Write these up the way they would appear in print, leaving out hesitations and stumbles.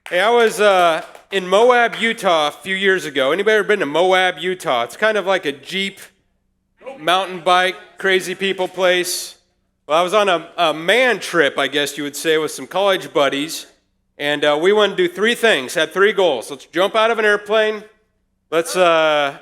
Hey, I was in Moab, Utah a few years ago. Anybody ever been to Moab, Utah? It's kind of like a Jeep, mountain bike, crazy people place. Well, I was on a man trip, I guess you would say, with some college buddies. And we wanted to do three things, had three goals. Let's jump out of an airplane. Let's go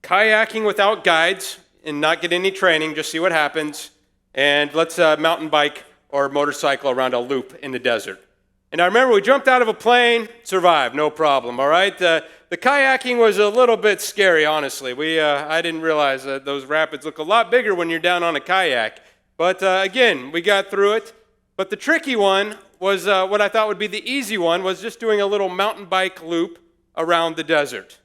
kayaking without guides and not get any training, just see what happens. And let's mountain bike or motorcycle around a loop in the desert. And I remember we jumped out of a plane, survived, no problem, all right? The kayaking was a little bit scary, honestly. I didn't realize that those rapids look a lot bigger when you're down on a kayak. But again, we got through it. But the tricky one was what I thought would be the easy one, was just doing a little mountain bike loop around the desert.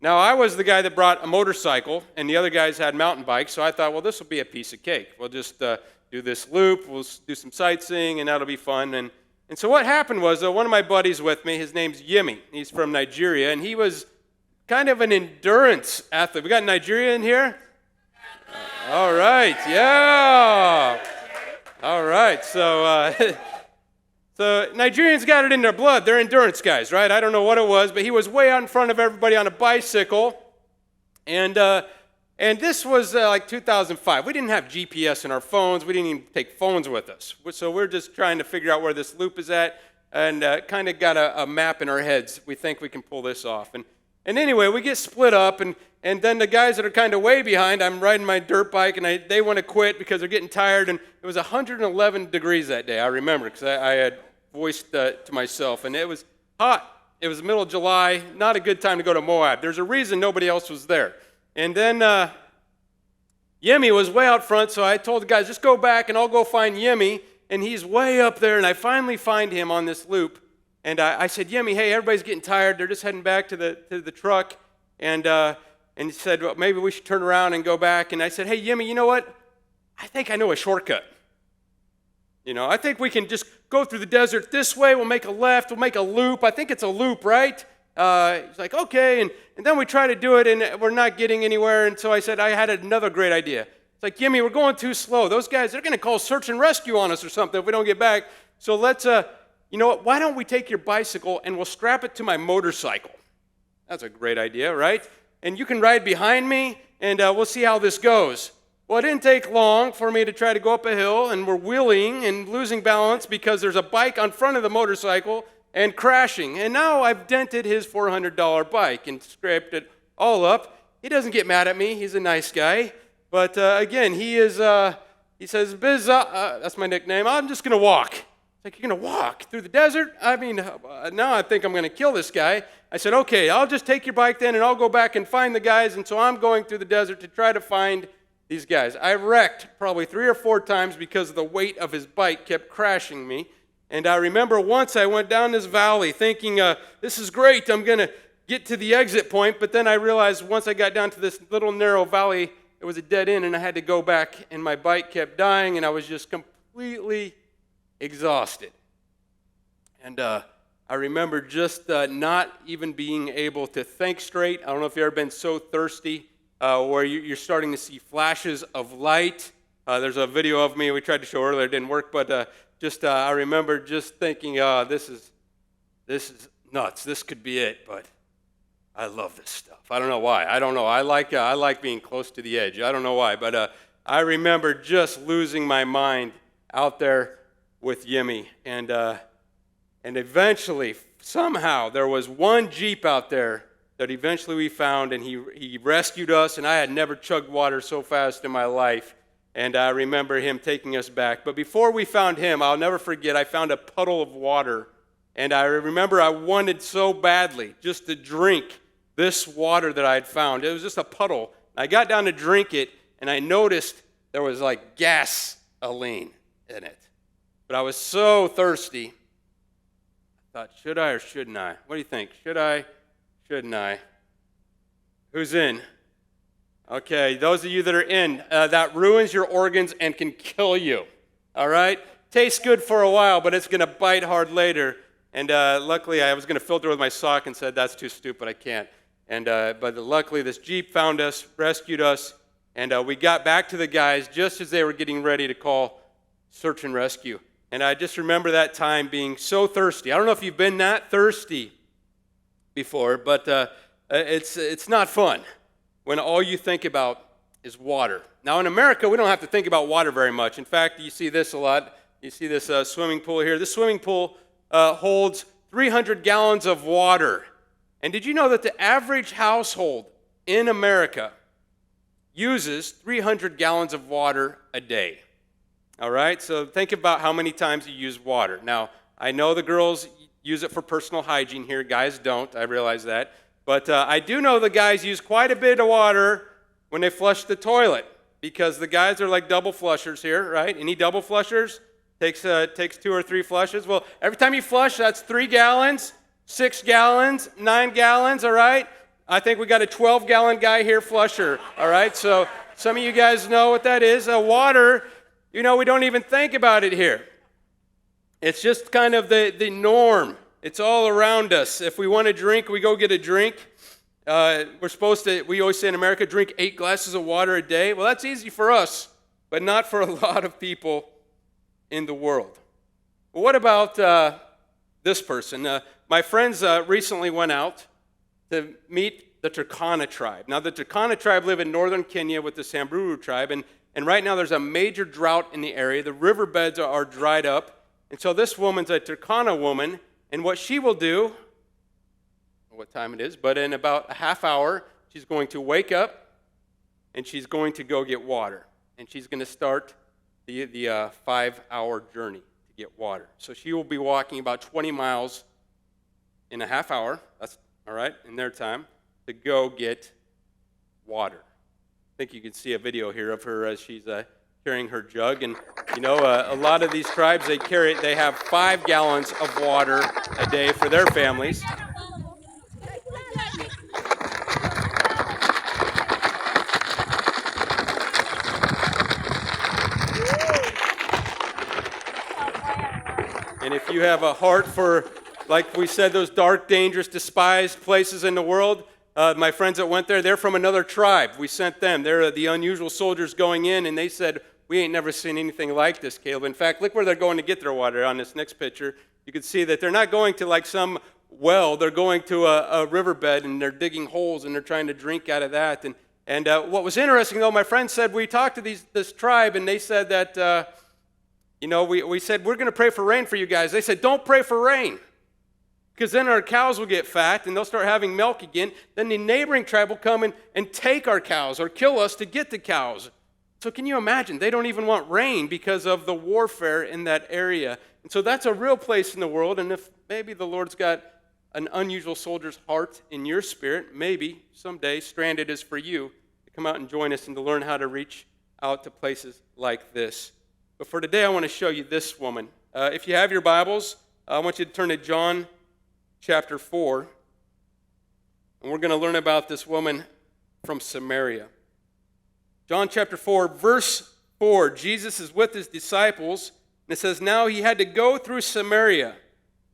Now, I was the guy that brought a motorcycle, and the other guys had mountain bikes, so I thought, well, this will be a piece of cake. We'll just do this loop, we'll do some sightseeing, and that'll be fun. And so what happened was, one of my buddies with me, his name's Yemi. He's from Nigeria, and he was kind of an endurance athlete. We got Nigeria in here? All right, yeah. All right, so Nigerians got it in their blood. They're endurance guys, right? I don't know what it was, but he was way out in front of everybody on a bicycle, and this was like 2005. We didn't have GPS in our phones. We didn't even take phones with us. So we're just trying to figure out where this loop is at, and kind of got a map in our heads. We think we can pull this off. And anyway, we get split up, and then the guys that are kind of way behind, I'm riding my dirt bike, and they want to quit because they're getting tired. And it was 111 degrees that day, I remember, because I had voiced to myself. And it was hot. It was the middle of July, not a good time to go to Moab. There's a reason nobody else was there. And then Yemi was way out front, so I told the guys, just go back and I'll go find Yemi. And he's way up there, and I finally find him on this loop. And I said, Yemi, hey, everybody's getting tired. They're just heading back to the truck. And he said, well, maybe we should turn around and go back. And I said, hey, Yemi, you know what? I think I know a shortcut. I think we can just go through the desert this way. We'll make a left. We'll make a loop. I think it's a loop, right? He's like, okay, and then we try to do it, and we're not getting anywhere, and so I said, I had another great idea. It's like, Yemi, we're going too slow. Those guys, they're going to call search and rescue on us or something if we don't get back. So let's, you know what, why don't we take your bicycle and we'll strap it to my motorcycle? That's a great idea, right? And you can ride behind me, and we'll see how this goes. Well, it didn't take long for me to try to go up a hill, and we're wheeling and losing balance because there's a bike on front of the motorcycle, and crashing. And now I've dented his $400 bike and scraped it all up. He doesn't get mad at me. He's a nice guy. But again, he says, Bislow, that's my nickname, I'm just going to walk. It's like, you're going to walk through the desert? I mean, now I think I'm going to kill this guy. I said, okay, I'll just take your bike then, and I'll go back and find the guys. And so I'm going through the desert to try to find these guys. I wrecked probably 3 or 4 times because the weight of his bike kept crashing me. And I remember once I went down this valley thinking, this is great, I'm going to get to the exit point, but then I realized once I got down to this little narrow valley, it was a dead end, and I had to go back, and my bike kept dying, and I was just completely exhausted. And I remember just not even being able to think straight. I don't know if you've ever been so thirsty where you're starting to see flashes of light. There's a video of me we tried to show earlier, it didn't work, but I remember just thinking, this is nuts. This could be it, but I love this stuff. I don't know why. I don't know. I like being close to the edge. I don't know why, but I remember just losing my mind out there with Yemi, and eventually, somehow, there was one Jeep out there that eventually we found, and he rescued us, and I had never chugged water so fast in my life. And I remember him taking us back. But before we found him, I'll never forget, I found a puddle of water. And I remember I wanted so badly just to drink this water that I had found. It was just a puddle. I got down to drink it, and I noticed there was like gasoline in it. But I was so thirsty. I thought, should I or shouldn't I? What do you think? Should I? Shouldn't I? Who's in? Okay, those of you that are in, that ruins your organs and can kill you, all right? Tastes good for a while, but it's going to bite hard later. And luckily, I was going to filter with my sock and said, that's too stupid, I can't. But luckily, this Jeep found us, rescued us, and we got back to the guys just as they were getting ready to call search and rescue. And I just remember that time being so thirsty. I don't know if you've been that thirsty before, but it's not fun when all you think about is water. Now in America, we don't have to think about water very much. In fact, you see this a lot. You see this swimming pool here. This swimming pool holds 300 gallons of water. And did you know that the average household in America uses 300 gallons of water a day? All right, so think about how many times you use water. Now, I know the girls use it for personal hygiene here. Guys don't, I realize that. But I do know the guys use quite a bit of water when they flush the toilet, because the guys are like double flushers here, right? Any double flushers? Takes 2 or 3 flushes. Well, every time you flush, that's 3 gallons, 6 gallons, 9 gallons, all right? I think we got a 12-gallon guy here flusher, all right? So some of you guys know what that is. Water, we don't even think about it here. It's just kind of the norm. It's all around us. If we want a drink, we go get a drink. We always say in America, drink 8 glasses of water a day. Well, that's easy for us, but not for a lot of people in the world. Well, what about this person? My friends recently went out to meet the Turkana tribe. Now, the Turkana tribe live in northern Kenya with the Samburu tribe, and right now there's a major drought in the area. The riverbeds are dried up, and so this woman's a Turkana woman, and what she will do, I don't know what time it is, but in about a half hour, she's going to wake up, and she's going to go get water, and she's going to start the 5-hour journey to get water. So she will be walking about 20 miles in a half hour, that's all right, in their time, to go get water. I think you can see a video here of her as she's carrying her jug. And, a lot of these tribes, they have 5 gallons of water a day for their families. And if you have a heart for, like we said, those dark, dangerous, despised places in the world, my friends that went there, they're from another tribe. We sent them. They're the unusual soldiers going in, and they said, we ain't never seen anything like this, Caleb. In fact, look where they're going to get their water on this next picture. You can see that they're not going to like some well. They're going to a riverbed, and they're digging holes, and they're trying to drink out of that. And what was interesting, though, my friends said, we talked to this tribe, and they said that, we said, we're going to pray for rain for you guys. They said, don't pray for rain, because then our cows will get fat, and they'll start having milk again. Then the neighboring tribe will come and take our cows or kill us to get the cows. So can you imagine? They don't even want rain because of the warfare in that area. And so that's a real place in the world, and if maybe the Lord's got an unusual soldier's heart in your spirit, maybe someday Stranded is for you to come out and join us and to learn how to reach out to places like this. But for today, I want to show you this woman. If you have your Bibles, I want you to turn to John chapter 4, and we're going to learn about this woman from Samaria. John chapter 4, verse 4, Jesus is with his disciples, and it says, now he had to go through Samaria.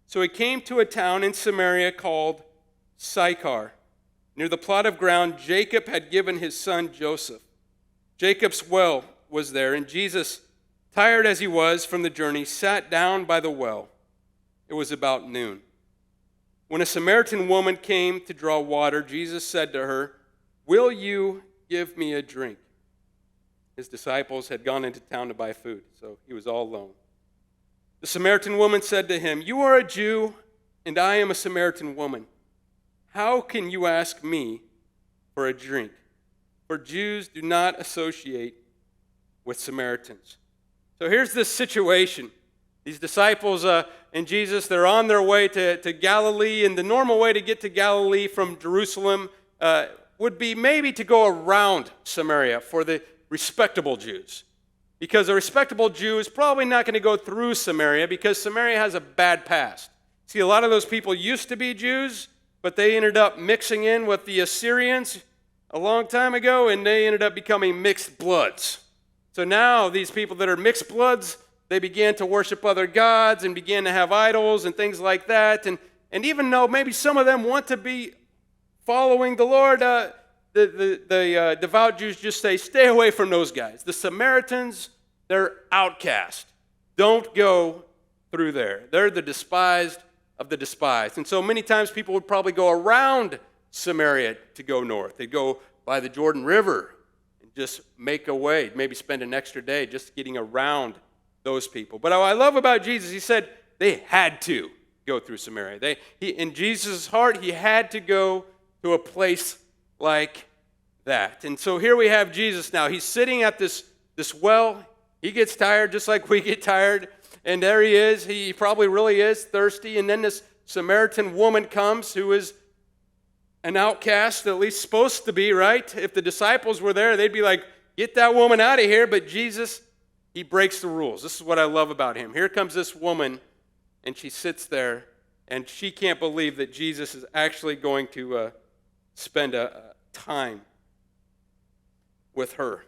So he came to a town in Samaria called Sychar. Near the plot of ground Jacob had given his son Joseph. Jacob's well was there, and Jesus, tired as he was from the journey, sat down by the well. It was about noon. When a Samaritan woman came to draw water, Jesus said to her, will you give me a drink? His disciples had gone into town to buy food, so he was all alone. The Samaritan woman said to him, you are a Jew, and I am a Samaritan woman. How can you ask me for a drink? For Jews do not associate with Samaritans. So here's this situation. These disciples and Jesus, they're on their way to Galilee, and the normal way to get to Galilee from Jerusalem would be maybe to go around Samaria for the respectable Jews. Because a respectable Jew is probably not going to go through Samaria because Samaria has a bad past. See, a lot of those people used to be Jews, but they ended up mixing in with the Assyrians a long time ago, and they ended up becoming mixed bloods. So now these people that are mixed bloods, they began to worship other gods and began to have idols and things like that. And even though maybe some of them want to be following the Lord, the devout Jews just say, stay away from those guys. The Samaritans, they're outcast. Don't go through there. They're the despised of the despised. And so many times people would probably go around Samaria to go north. They'd go by the Jordan River and just make a way, maybe spend an extra day just getting around those people. But what I love about Jesus, he said they had to go through Samaria. In Jesus' heart, he had to go to a place like that. And so here we have Jesus now. He's sitting at this well. He gets tired just like we get tired. And there he is. He probably really is thirsty. And then this Samaritan woman comes who is an outcast, at least supposed to be, right? If the disciples were there, they'd be like, get that woman out of here. But Jesus, he breaks the rules. This is what I love about him. Here comes this woman, and she sits there, and she can't believe that Jesus is actually going to spend a time with her.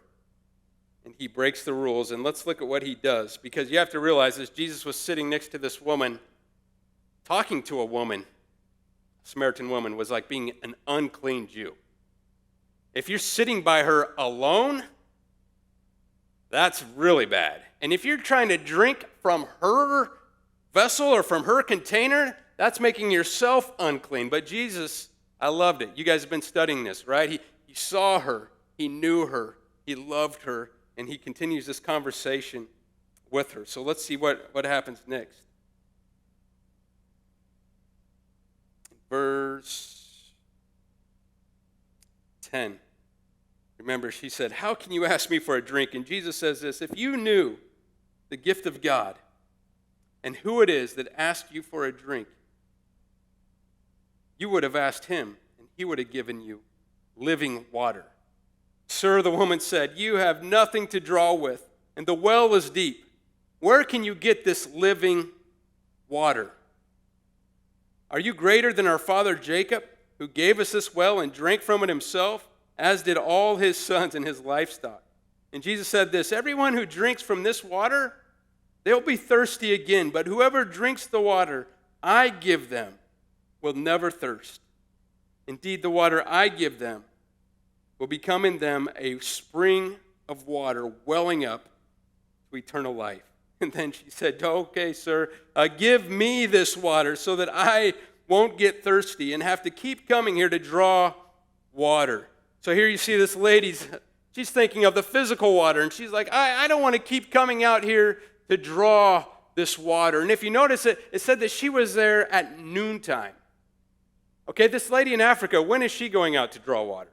And he breaks the rules, and let's look at what he does, because you have to realize this, Jesus was sitting next to this woman, talking to a woman. A Samaritan woman was like being an unclean Jew. If you're sitting by her alone, that's really bad. And if you're trying to drink from her vessel or from her container, that's making yourself unclean. But Jesus, I loved it. You guys have been studying this, right? He saw her, he knew her, he loved her, and he continues this conversation with her. So let's see what happens next. Verse 10. Remember, she said, "How can you ask me for a drink?" And Jesus says this, "If you knew the gift of God and who it is that asked you for a drink, you would have asked him, and he would have given you living water." "Sir," the woman said, "you have nothing to draw with, and the well is deep. Where can you get this living water? Are you greater than our father Jacob, who gave us this well and drank from it himself, as did all his sons and his livestock?" And Jesus said this, "Everyone who drinks from this water, they'll be thirsty again, but whoever drinks the water I give them will never thirst. Indeed, the water I give them will become in them a spring of water welling up to eternal life." And then she said, "Okay, sir, give me this water so that I won't get thirsty and have to keep coming here to draw water." So here you see this lady, she's thinking of the physical water, and she's like, I don't want to keep coming out here to draw this water. And if you notice it said that she was there at noontime. Okay, this lady in Africa, when is she going out to draw water?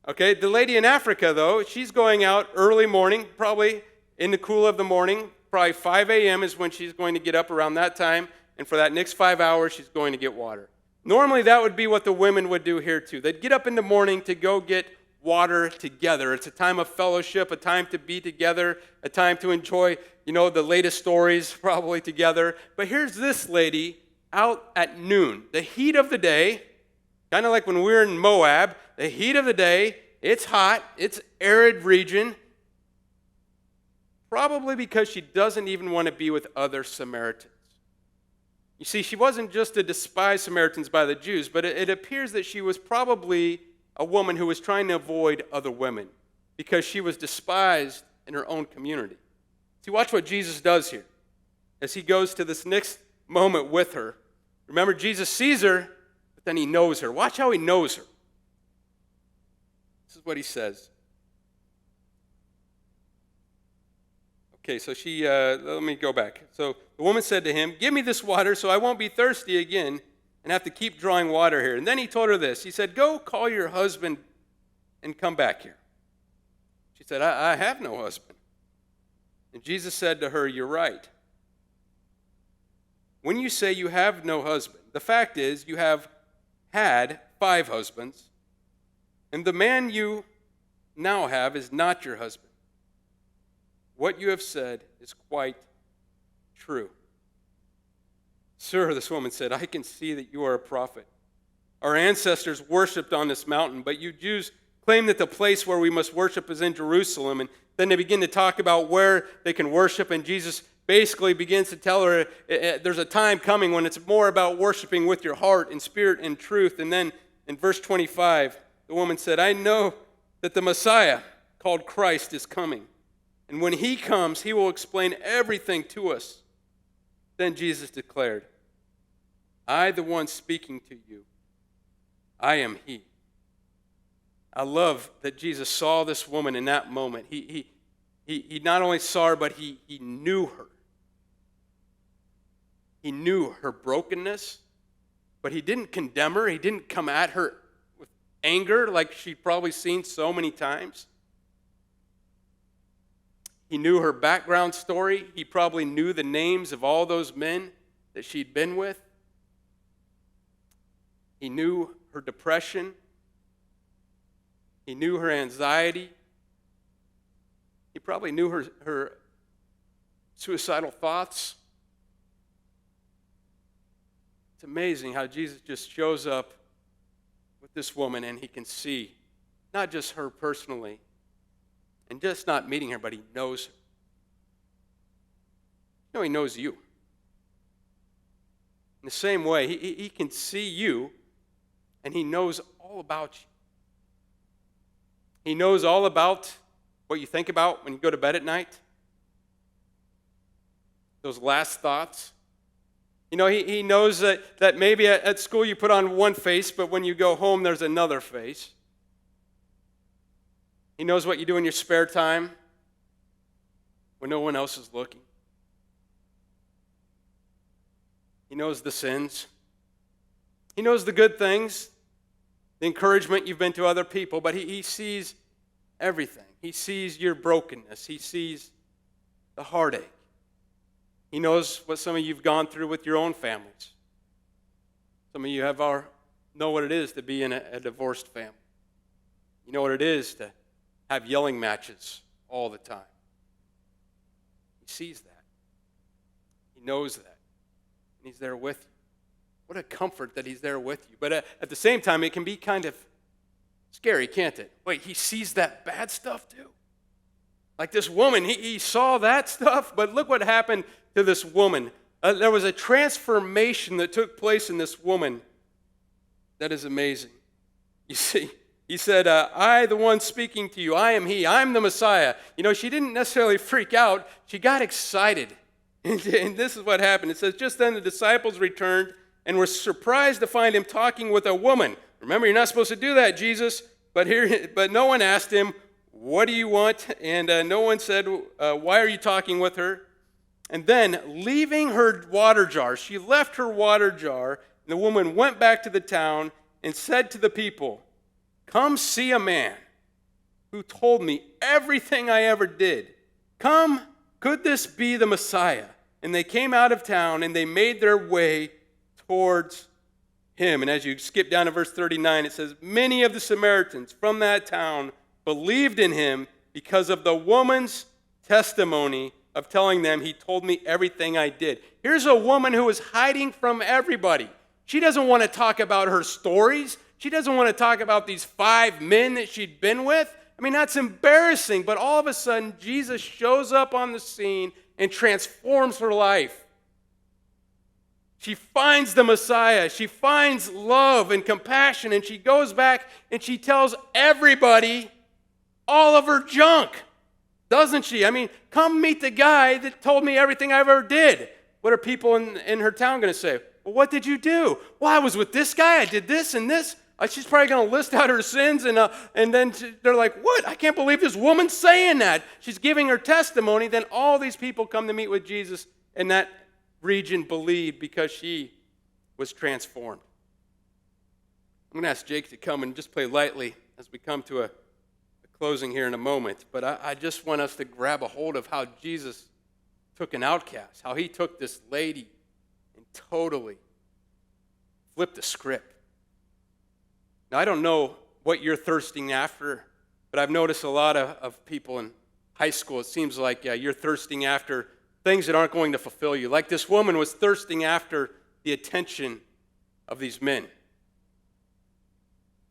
Okay, the lady in Africa, though, she's going out early morning, probably in the cool of the morning. Probably 5 a.m. is when she's going to get up around that time, and for that next 5 hours, she's going to get water. Normally, that would be what the women would do here, too. They'd get up in the morning to go get water together. It's a time of fellowship, a time to be together, a time to enjoy, the latest stories probably together. But here's this lady out at noon, the heat of the day, kind of like when we were in Moab, the heat of the day, it's hot, it's arid region, probably because she doesn't even want to be with other Samaritans. You see, she wasn't just a despised Samaritans by the Jews, but it appears that she was probably a woman who was trying to avoid other women because she was despised in her own community. See, watch what Jesus does here as he goes to this next moment with her. Remember, Jesus sees her, but then he knows her. Watch how he knows her. This is what he says. Okay, so let me go back. So the woman said to him, "Give me this water so I won't be thirsty again and have to keep drawing water here." And then he told her this. He said, "Go call your husband and come back here." She said, I have no husband." And Jesus said to her, "You're right. When you say you have no husband, the fact is you have had 5 husbands, and the man you now have is not your husband. What you have said is quite true." "Sir," this woman said, "I can see that you are a prophet. Our ancestors worshipped on this mountain, but you Jews claim that the place where we must worship is in Jerusalem." And then they begin to talk about where they can worship, and Jesus basically begins to tell her there's a time coming when it's more about worshiping with your heart and spirit and truth. And then in verse 25, the woman said, "I know that the Messiah, called Christ, is coming. And when he comes, he will explain everything to us." Then Jesus declared, I, the one speaking to you, I am he. I love that Jesus saw this woman in that moment. He not only saw her, but he knew her. He knew her brokenness, but he didn't condemn her. He didn't come at her with anger like she'd probably seen so many times. He knew her background story. He probably knew the names of all those men that she'd been with. He knew her depression. He knew her anxiety. He probably knew her suicidal thoughts. It's amazing how Jesus just shows up with this woman and he can see not just her personally and just not meeting her, but he knows her. You know, he knows you. In the same way, he can see you and he knows all about you. He knows all about what you think about when you go to bed at night. Those last thoughts. You know, he knows that maybe at school you put on one face, but when you go home there's another face. He knows what you do in your spare time when no one else is looking. He knows the sins. He knows the good things, the encouragement you've been to other people, but he sees everything. He sees your brokenness. He sees the heartache. He knows what some of you have gone through with your own families. Some of you know what it is to be in a divorced family. You know what it is to have yelling matches all the time. He sees that. He knows that. And he's there with you. What a comfort that he's there with you. But at the same time, it can be kind of scary, can't it? Wait, he sees that bad stuff too? Like this woman, he saw that stuff, but look what happened to this woman. There was a transformation that took place in this woman that is amazing. You see, he said, I, the one speaking to you, I am he, I'm the Messiah. You know, she didn't necessarily freak out, she got excited. And this is what happened. It says, just then the disciples returned and were surprised to find him talking with a woman. Remember, you're not supposed to do that, Jesus. But no one asked him, what do you want? And no one said, why are you talking with her? And then, leaving her water jar, she left her water jar, and the woman went back to the town and said to the people, come see a man who told me everything I ever did. Come, could this be the Messiah? And they came out of town, and they made their way towards him. And as you skip down to verse 39, it says, many of the Samaritans from that town believed in him because of the woman's testimony of telling them, he told me everything I did. Here's a woman who is hiding from everybody. She doesn't want to talk about her stories. She doesn't want to talk about these 5 men that she'd been with. I mean, that's embarrassing. But all of a sudden, Jesus shows up on the scene and transforms her life. She finds the Messiah. She finds love and compassion, and she goes back and she tells everybody all of her junk, doesn't she? I mean, come meet the guy that told me everything I ever did. What are people in her town going to say? Well, what did you do? Well, I was with this guy. I did this and this. She's probably going to list out her sins, and then they're like, what? I can't believe this woman's saying that. She's giving her testimony. Then all these people come to meet with Jesus, and that region believed because she was transformed. I'm going to ask Jake to come and just play lightly as we come to a closing here in a moment. But I just want us to grab a hold of how Jesus took an outcast, how he took this lady and totally flipped the script. Now, I don't know what you're thirsting after, but I've noticed a lot of people in high school, it seems like you're thirsting after things that aren't going to fulfill you. Like this woman was thirsting after the attention of these men.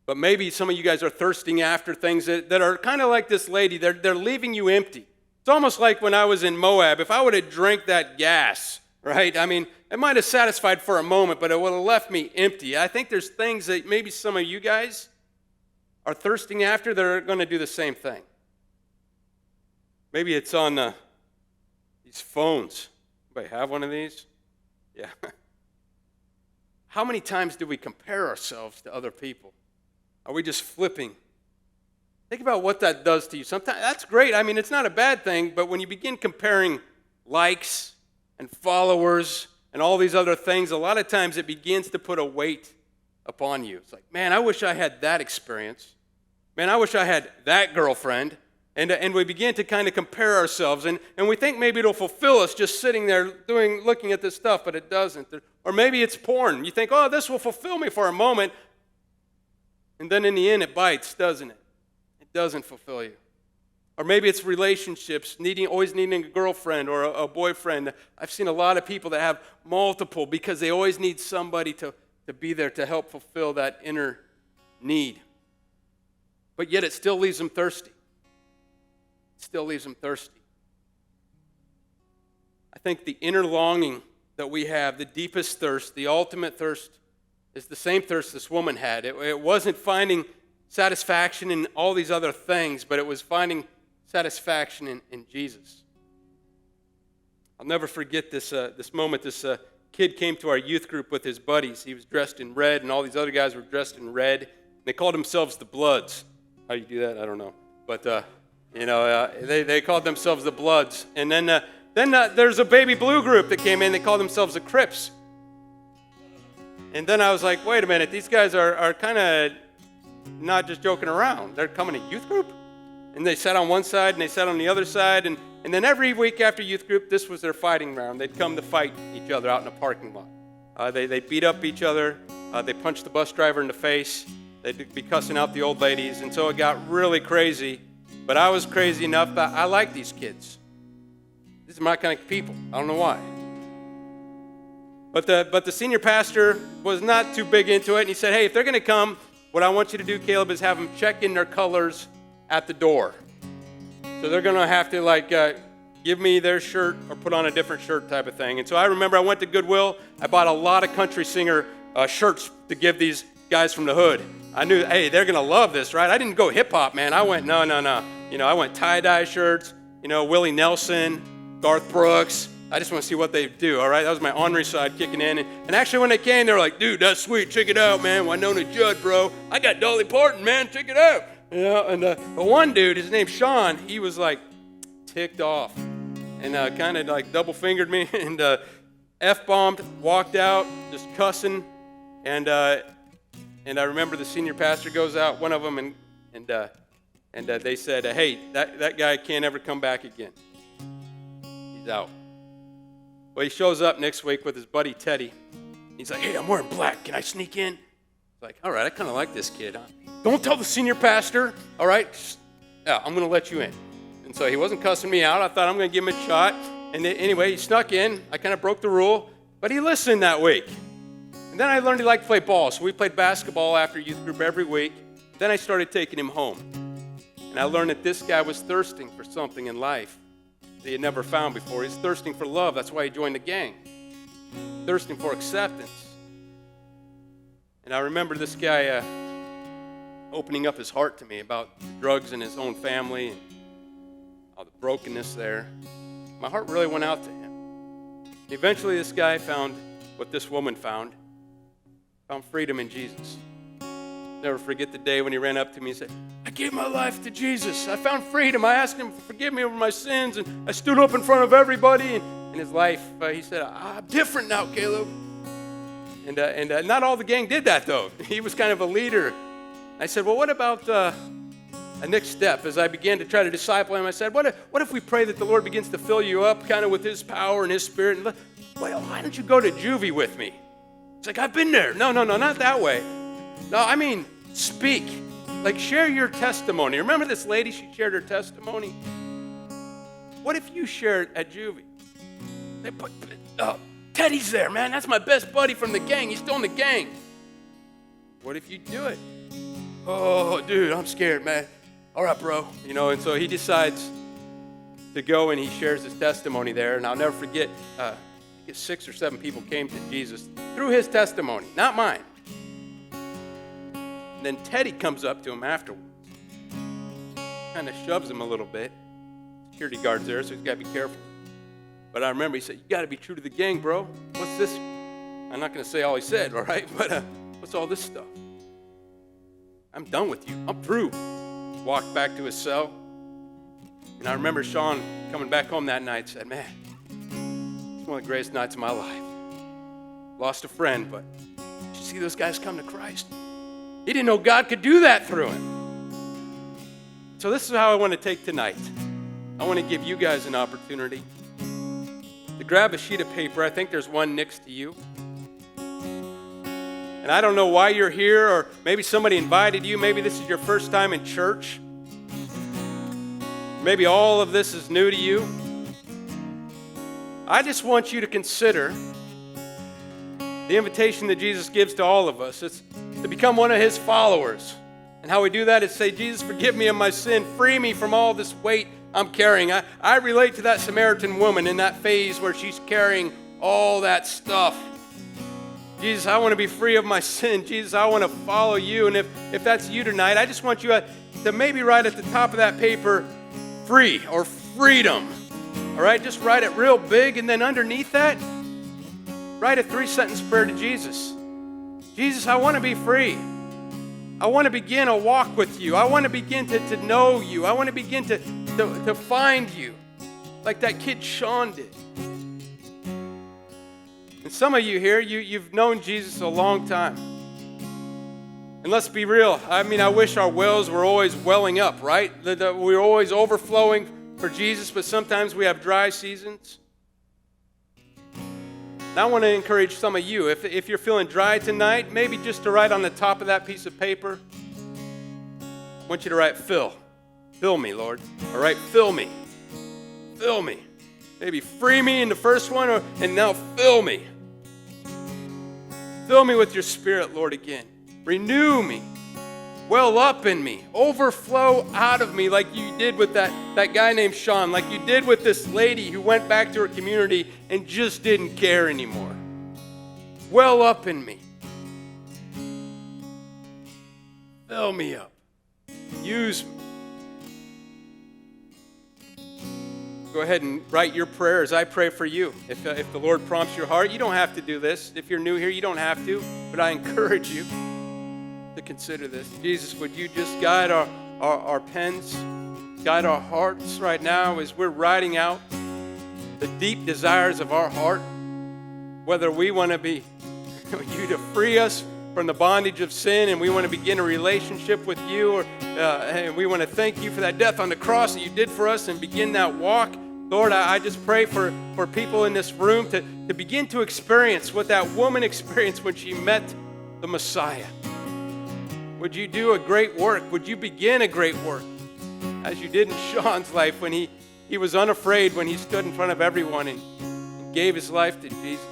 But maybe some of you guys are thirsting after things that are kind of like this lady. They're leaving you empty. It's almost like when I was in Moab. If I would have drank that gas, right? I mean, it might have satisfied for a moment, but it would have left me empty. I think there's things that maybe some of you guys are thirsting after that are going to do the same thing. Maybe it's on these phones. Anybody have one of these? Yeah. How many times do we compare ourselves to other people? Are we just flipping? Think about what that does to you. Sometimes that's great. I mean, it's not a bad thing, but when you begin comparing likes and followers and all these other things, a lot of times it begins to put a weight upon you. It's like, man, I wish I had that experience. Man, I wish I had that girlfriend. And we begin to kind of compare ourselves, and we think maybe it'll fulfill us just sitting there looking at this stuff, but it doesn't. Or maybe it's porn. You think, oh, this will fulfill me for a moment, and then in the end it bites, doesn't it? It doesn't fulfill you. Or maybe it's relationships, always needing a girlfriend or a boyfriend. I've seen a lot of people that have multiple because they always need somebody to be there to help fulfill that inner need. But yet it still leaves them thirsty. Still leaves them thirsty. I think the inner longing that we have, the deepest thirst, the ultimate thirst, is the same thirst this woman had. It wasn't finding satisfaction in all these other things, but it was finding satisfaction in Jesus. I'll never forget this moment. This kid came to our youth group with his buddies. He was dressed in red, and all these other guys were dressed in red. They called themselves the Bloods. How do you do that? I don't know. But they called themselves the Bloods. And then there's a baby blue group that came in. They called themselves the Crips. And then I was like, wait a minute. These guys are kind of not just joking around. They're coming to youth group? And they sat on one side and they sat on the other side. And then every week after youth group, this was their fighting round. They'd come to fight each other out in a parking lot. They beat up each other. They punched the bus driver in the face. They'd be cussing out the old ladies. And so it got really crazy. But I was crazy enough that I like these kids. These are my kind of people. I don't know why. But the senior pastor was not too big into it. And he said, hey, if they're going to come, what I want you to do, Caleb, is have them check in their colors at the door. So they're going to have to give me their shirt or put on a different shirt type of thing. And so I remember I went to Goodwill. I bought a lot of country singer shirts to give these guys from the hood. I knew, hey, they're going to love this, right? I didn't go hip-hop, man. I went, no. I went tie-dye shirts, Willie Nelson, Garth Brooks. I just want to see what they do, all right? That was my ornery side kicking in. And actually when they came, they were like, dude, that's sweet. Check it out, man. Winona Judd, bro. I got Dolly Parton, man. Check it out. But one dude, his name's Sean, he was like ticked off and kind of like double-fingered me and F-bombed, walked out, just cussing. And I remember the senior pastor goes out, one of them, and they said, hey, that guy can't ever come back again. He's out. Well, he shows up next week with his buddy Teddy. He's like, hey, I'm wearing black. Can I sneak in? It's like, all right, I kind of like this kid. Don't tell the senior pastor, all right? Yeah, I'm going to let you in. And so he wasn't cussing me out. I thought I'm going to give him a shot. And anyway, he snuck in. I kind of broke the rule. But he listened that week. And then I learned he liked to play ball. So we played basketball after youth group every week. Then I started taking him home. And I learned that this guy was thirsting for something in life that he had never found before. He's thirsting for love. That's why he joined the gang. Thirsting for acceptance. And I remember this guy opening up his heart to me about the drugs in his own family and all the brokenness there. My heart really went out to him. Eventually, this guy found what this woman found freedom in Jesus. Never forget the day when he ran up to me and said, I gave my life to Jesus. I found freedom. I asked him to forgive me over my sins, and I stood up in front of everybody. And in his life, he said, I'm different now, Caleb. And not all the gang did that, though. He was kind of a leader. I said, well, what about a next step? As I began to try to disciple him, I said, what if we pray that the Lord begins to fill you up kind of with his power and his spirit? And well, why don't you go to juvie with me? It's like, I've been there. No, not that way. No, I mean, speak. Like, share your testimony. Remember this lady? She shared her testimony. What if you shared at juvie? Teddy's there, man. That's my best buddy from the gang. He's still in the gang. What if you do it? Oh, dude, I'm scared, man. All right, bro. And so he decides to go and he shares his testimony there. And I'll never forget, 6 or 7 people came to Jesus through his testimony, not mine. And then Teddy comes up to him afterwards, kind of shoves him a little bit. Security guard's there, so he's got to be careful. But I remember he said, you got to be true to the gang, bro. What's this I'm not going to say all he said, all right? But what's all this stuff? I'm done with you. I'm through. Walked back to his cell. And I remember Sean coming back home that night and said, man, it's one of the greatest nights of my life. Lost a friend, but did you see those guys come to Christ? He didn't know God could do that through him. So this is how I want to take tonight. I want to give you guys an opportunity to grab a sheet of paper. I think there's one next to you. And I don't know why you're here, or maybe somebody invited you. Maybe this is your first time in church. Maybe all of this is new to you. I just want you to consider the invitation that Jesus gives to all of us. It's to become one of his followers. And how we do that is say, Jesus, forgive me of my sin. Free me from all this weight I'm carrying. I relate to that Samaritan woman in that phase where she's carrying all that stuff. Jesus, I want to be free of my sin. Jesus, I want to follow you. And if that's you tonight, I just want you to maybe write at the top of that paper, free or freedom. All right, just write it real big. And then underneath that, write a 3-sentence prayer to Jesus. Jesus, I want to be free. I want to begin a walk with you. I want to begin to know you. I want to begin to find you like that kid Sean did. And some of you here, you've known Jesus a long time. And let's be real. I mean, I wish our wells were always welling up, right? We're always overflowing for Jesus, but sometimes we have dry seasons. And I want to encourage some of you, if you're feeling dry tonight, maybe just to write on the top of that piece of paper, I want you to write, fill. Fill me, Lord. All right, fill me. Fill me. Maybe free me in the first one, and now fill me. Fill me with your Spirit, Lord, again. Renew me. Well up in me. Overflow out of me like you did with that guy named Sean, like you did with this lady who went back to her community and just didn't care anymore. Well up in me. Fill me up. Use me. Go ahead and write your prayer as I pray for you. If the Lord prompts your heart, you don't have to do this. If you're new here, you don't have to, but I encourage you to consider this. Jesus, would you just guide our pens, guide our hearts right now as we're writing out the deep desires of our heart, whether we want to be you to free us from the bondage of sin and we want to begin a relationship with you, or and we want to thank you for that death on the cross that you did for us and begin that walk. Lord, I just pray for people in this room to begin to experience what that woman experienced when she met the Messiah. Would you do a great work? Would you begin a great work as you did in Sean's life when he was unafraid when he stood in front of everyone and gave his life to Jesus?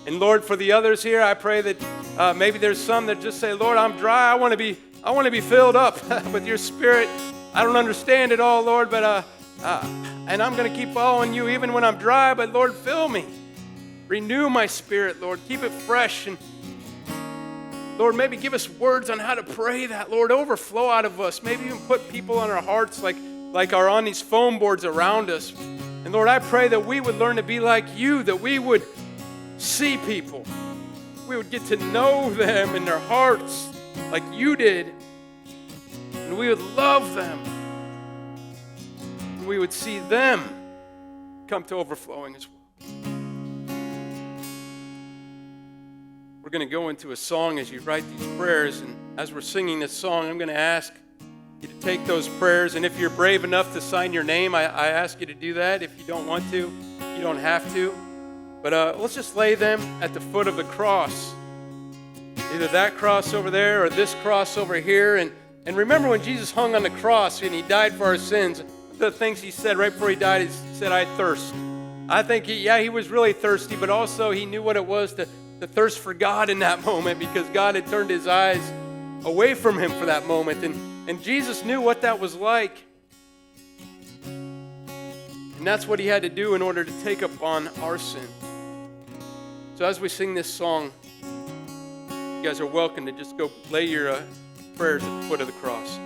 And Lord, for the others here, I pray that maybe there's some that just say, Lord, I'm dry. I want to be filled up with your Spirit. I don't understand it all, Lord, but and I'm going to keep following you even when I'm dry, but Lord, fill me. Renew my spirit, Lord. Keep it fresh. And Lord, maybe give us words on how to pray that, Lord. Overflow out of us. Maybe even put people on our hearts like are on these foam boards around us. And Lord, I pray that we would learn to be like you, that we would see people. We would get to know them in their hearts like you did. And we would love them. And we would see them come to overflowing as well. We're going to go into a song as you write these prayers. And as we're singing this song, I'm going to ask you to take those prayers. And if you're brave enough to sign your name, I ask you to do that. If you don't want to, you don't have to. But let's just lay them at the foot of the cross. Either that cross over there or this cross over here. And remember when Jesus hung on the cross and he died for our sins, the things he said right before he died, he said, I thirst. I think he was really thirsty, but also he knew what it was to thirst for God in that moment, because God had turned his eyes away from him for that moment. And Jesus knew what that was like. And that's what he had to do in order to take upon our sin. So as we sing this song, you guys are welcome to just go lay your prayers at the foot of the cross.